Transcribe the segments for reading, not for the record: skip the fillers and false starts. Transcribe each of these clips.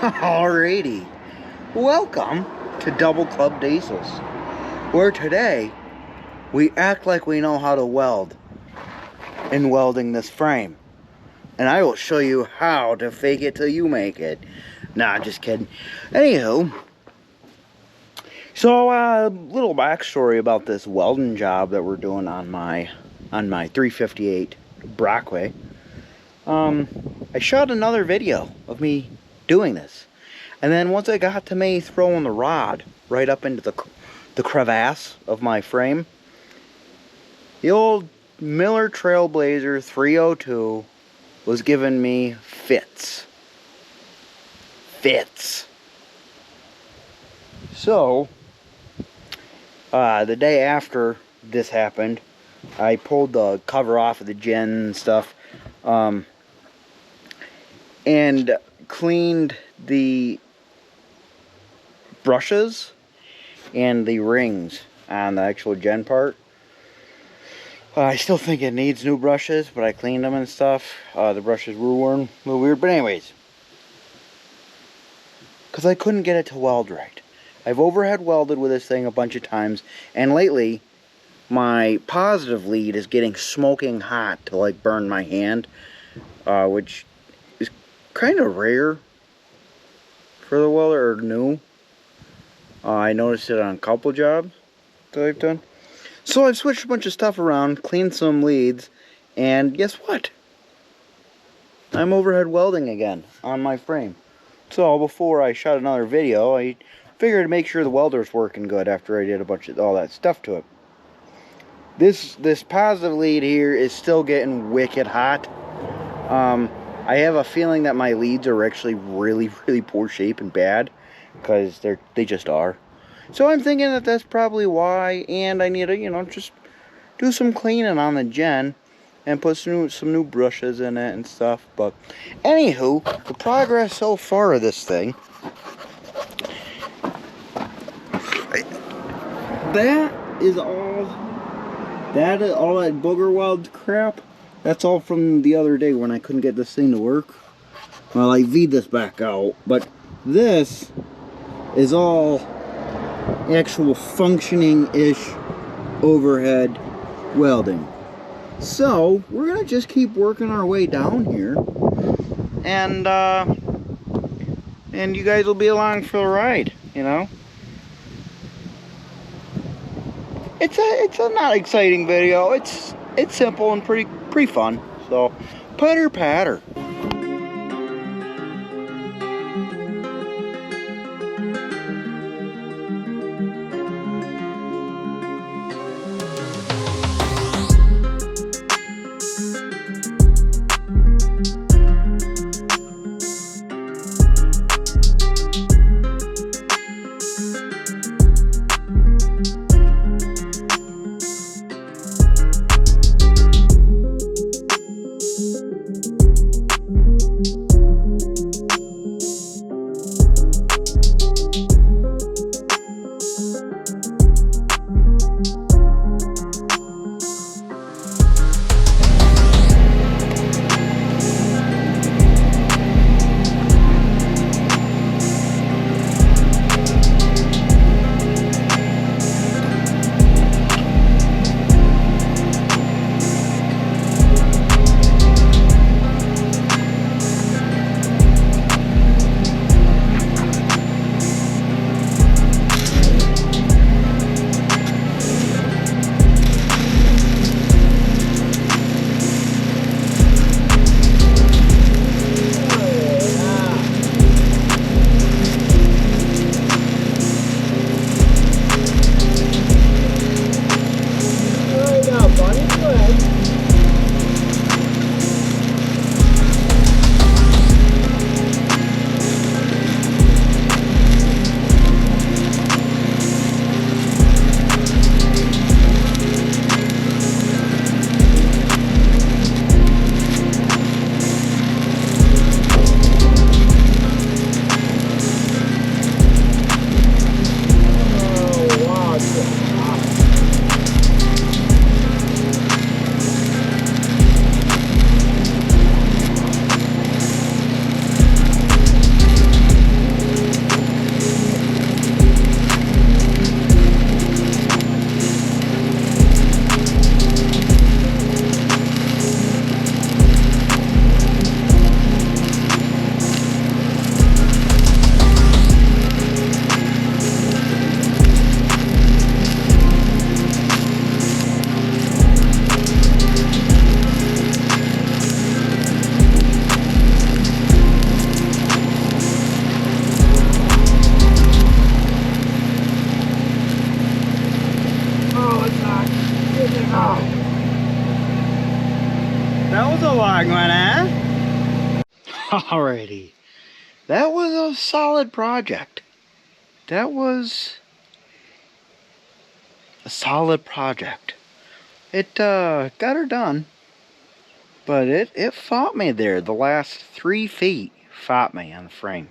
Alrighty, welcome to Double Club Diesels, where today we act like we know how to weld in welding this frame, and I will show you how to fake it till you make it. Nah, just kidding. Anywho, so a little backstory about this welding job that we're doing on my 358 Brockway. I shot another video of me doing this, and then once I got to me throwing the rod right up into the crevasse of my frame, the old Miller Trailblazer 302 was giving me fits. So the day after this happened, I pulled the cover off of the gen and stuff, and cleaned the brushes and the rings on the actual gen part. I still think it needs new brushes, but I cleaned them and stuff. The brushes were worn a little weird, but anyways, because I couldn't get it to weld right. I've overhead welded with this thing a bunch of times, and lately my positive lead is getting smoking hot to like burn my hand, which is kind of rare for the welder, or new. I noticed it on a couple jobs that I've done. So I've switched a bunch of stuff around, cleaned some leads, and guess what? I'm overhead welding again on my frame. So before I shot another video, I figured to make sure the welder's working good after I did a bunch of all that stuff to it. This positive lead here is still getting wicked hot. I have a feeling that my leads are actually really poor shape and bad, because they just are. So I'm thinking that that's probably why, and I need to, just do some cleaning on the gen and put some new brushes in it and stuff. But anywho, the progress so far of this thing, that is all that booger weld crap. That's all from the other day when I couldn't get this thing to work. Well, I V'd this back out, but this is all actual functioning-ish overhead welding. So we're gonna just keep working our way down here, and you guys will be along for the ride. It's a not exciting video. It's simple and pretty fun. So pitter patter. dog one, huh? Alrighty. That was a solid project. That was a solid project. It got her done. But it fought me there. The last 3 feet fought me on the frame.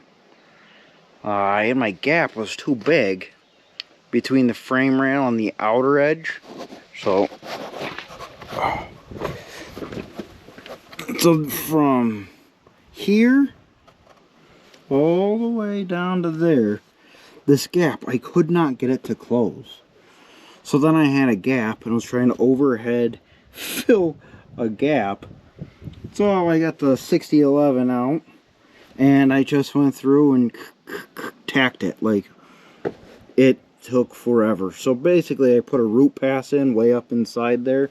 And my gap was too big between the frame rail and the outer edge. So from here all the way down to there, this gap, I could not get it to close. So then I had a gap and I was trying to overhead fill a gap. So I got the 6011 out and I just went through and tacked it. Like, it took forever. So basically I put a root pass in way up inside there,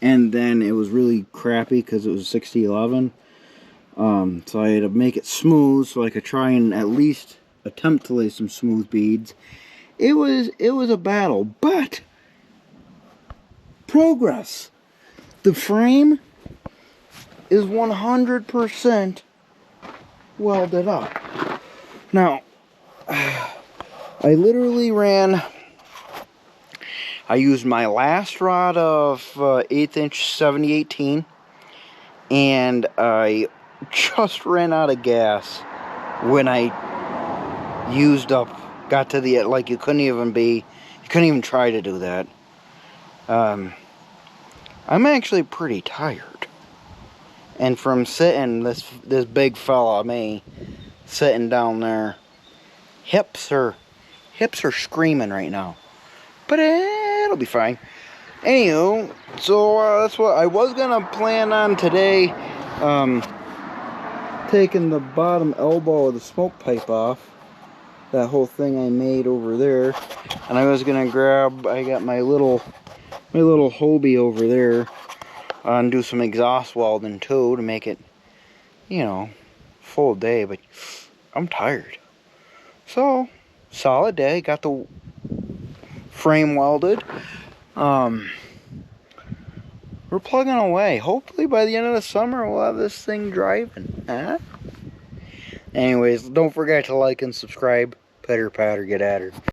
and then it was really crappy because it was 6011. So I had to make it smooth so I could try and at least attempt to lay some smooth beads. It was a battle, but progress. The frame is 100% welded up. Now, I literally I used my last rod of 1/8 inch 7018, and I just ran out of gas when I got to the, like, you couldn't even try to do that. I'm actually pretty tired. And from sitting, this big fella, me, sitting down there, hips are screaming right now. But it'll be fine. Anywho, so that's what I was gonna plan on today. Taking the bottom elbow of the smoke pipe off. That whole thing I made over there. And I was gonna I got my little Hobie over there. And do some exhaust welding too to make it, you know, full day. But I'm tired. So, solid day. Got the frame welded. We're plugging away. Hopefully by the end of the summer we'll have this thing driving. Huh? Anyways, don't forget to like and subscribe. Pitter patter, get at her.